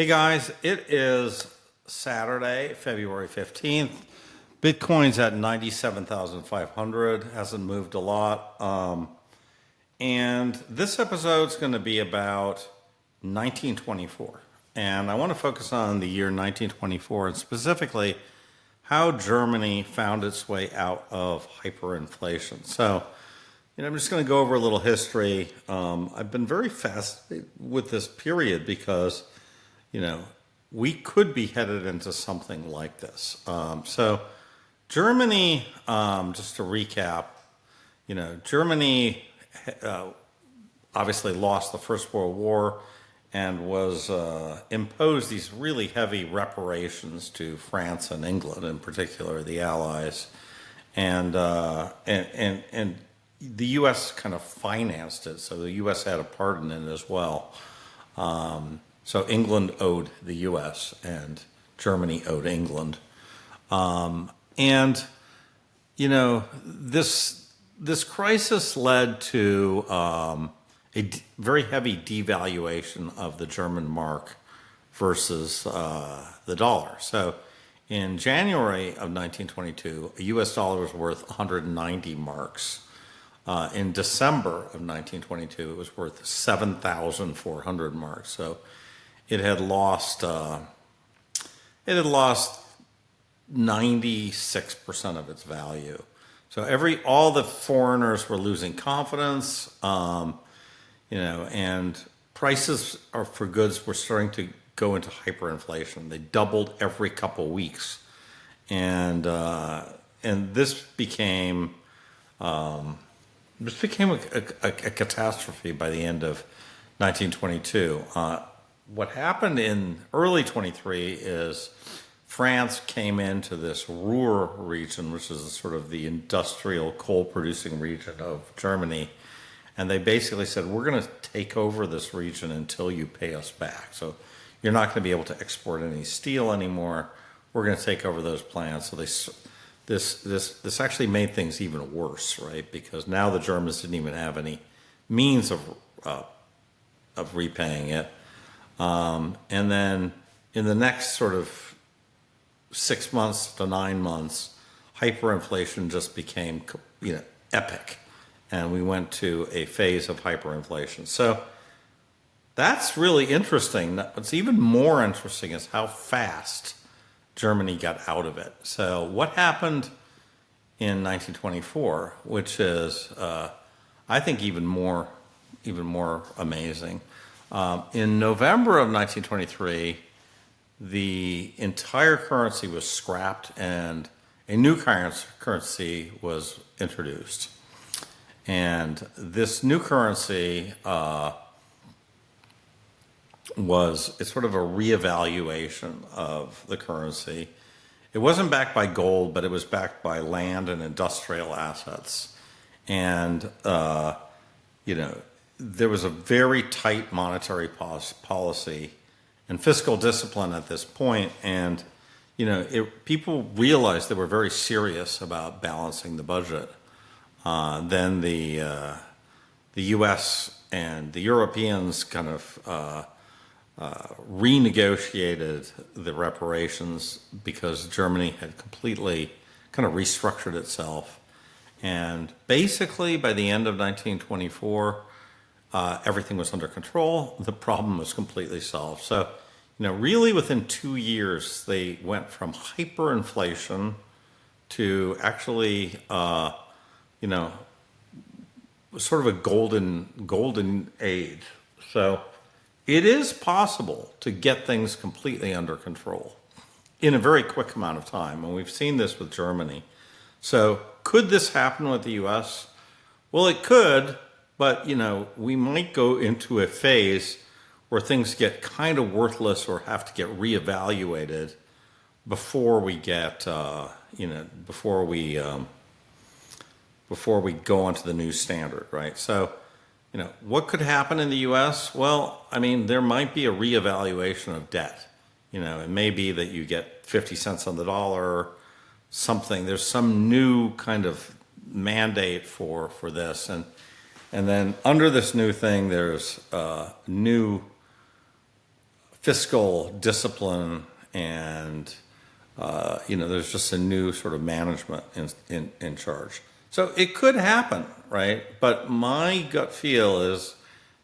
Hey guys, it is Saturday, February 15th. Bitcoin's at 97,500, hasn't moved a lot. And this episode's going to be about 1924. And I want to focus on the year 1924 and specifically how Germany found its way out of hyperinflation. So, I'm just going to go over a little history. I've been very fascinated with this period because we could be headed into something like this. So Germany, just to recap, Germany obviously lost the First World War and was imposed these really heavy reparations to France and England, in particular, the Allies, and the U.S. kind of financed it, so the U.S. had a part in it as well. So England owed the U.S. and Germany owed England. This crisis led to very heavy devaluation of the German mark versus the dollar. So in January of 1922, a U.S. dollar was worth 190 marks. In December of 1922, it was worth 7,400 marks. So it had lost 96% of its value. So all the foreigners were losing confidence, and prices for goods were starting to go into hyperinflation. They doubled every couple weeks, and this became a catastrophe by the end of 1922. What happened in early 23 is France came into this Ruhr region, which is sort of the industrial coal-producing region of Germany, and they basically said, we're going to take over this region until you pay us back. So you're not going to be able to export any steel anymore. We're going to take over those plants. So this actually made things even worse, right? Because now the Germans didn't even have any means of repaying it. And then in the next sort of 6 months to 9 months, hyperinflation just became, epic. And we went to a phase of hyperinflation. So that's really interesting. What's even more interesting is how fast Germany got out of it. So what happened in 1924, which is, I think, even more amazing. In November of 1923, the entire currency was scrapped and a new currency was introduced. And this new currency it's sort of a reevaluation of the currency. It wasn't backed by gold, but it was backed by land and industrial assets. And, there was a very tight monetary policy and fiscal discipline at this point. And, people realized they were very serious about balancing the budget. Then the U.S. and the Europeans kind of renegotiated the reparations because Germany had completely kind of restructured itself. And basically, by the end of 1924, everything was under control. The problem was completely solved. So, really within 2 years, they went from hyperinflation to actually, sort of a golden age. So it is possible to get things completely under control in a very quick amount of time. And we've seen this with Germany. So could this happen with the U.S.? Well, it could. But, we might go into a phase where things get kind of worthless or have to get reevaluated before we get, before we go on to the new standard, right? So, what could happen in the U.S.? Well, there might be a reevaluation of debt. It may be that you get 50 cents on the dollar, something. There's some new kind of mandate for this. And then under this new thing, there's new fiscal discipline and there's just a new sort of management in charge. So it could happen, right? But my gut feel is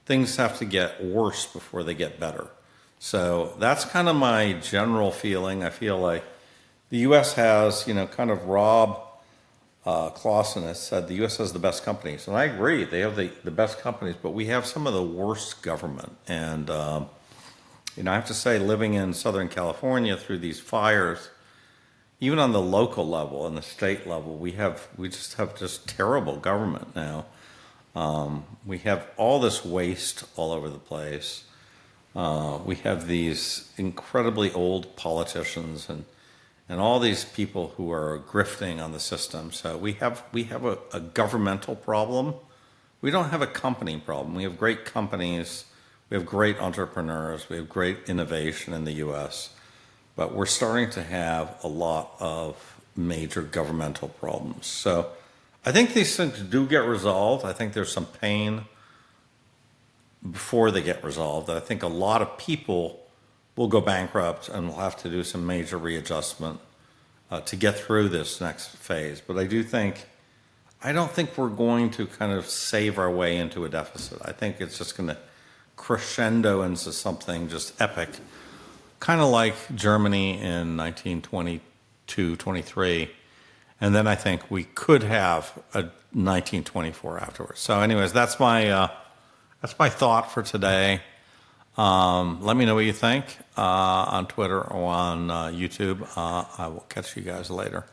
things have to get worse before they get better. So that's kind of my general feeling. I feel like the U.S. has, kind of Rob Clausen has said the U.S. has the best companies. And I agree, they have the best companies, but we have some of the worst government. And, I have to say, living in Southern California through these fires, even on the local level and the state level, we just have terrible government now. We have all this waste all over the place. We have these incredibly old politicians and all these people who are grifting on the system. So we have a governmental problem. We don't have a company problem. We have great companies. We have great entrepreneurs. We have great innovation in the U.S. But we're starting to have a lot of major governmental problems. So I think these things do get resolved. I think there's some pain before they get resolved. I think a lot of people will go bankrupt and will have to do some major readjustment to get through this next phase. But I don't think we're going to kind of save our way into a deficit. I think it's just going to crescendo into something just epic, kind of like Germany in 1922, 23. And then I think we could have a 1924 afterwards. So anyways, that's my thought for today. Let me know what you think on Twitter or on YouTube. I will catch you guys later.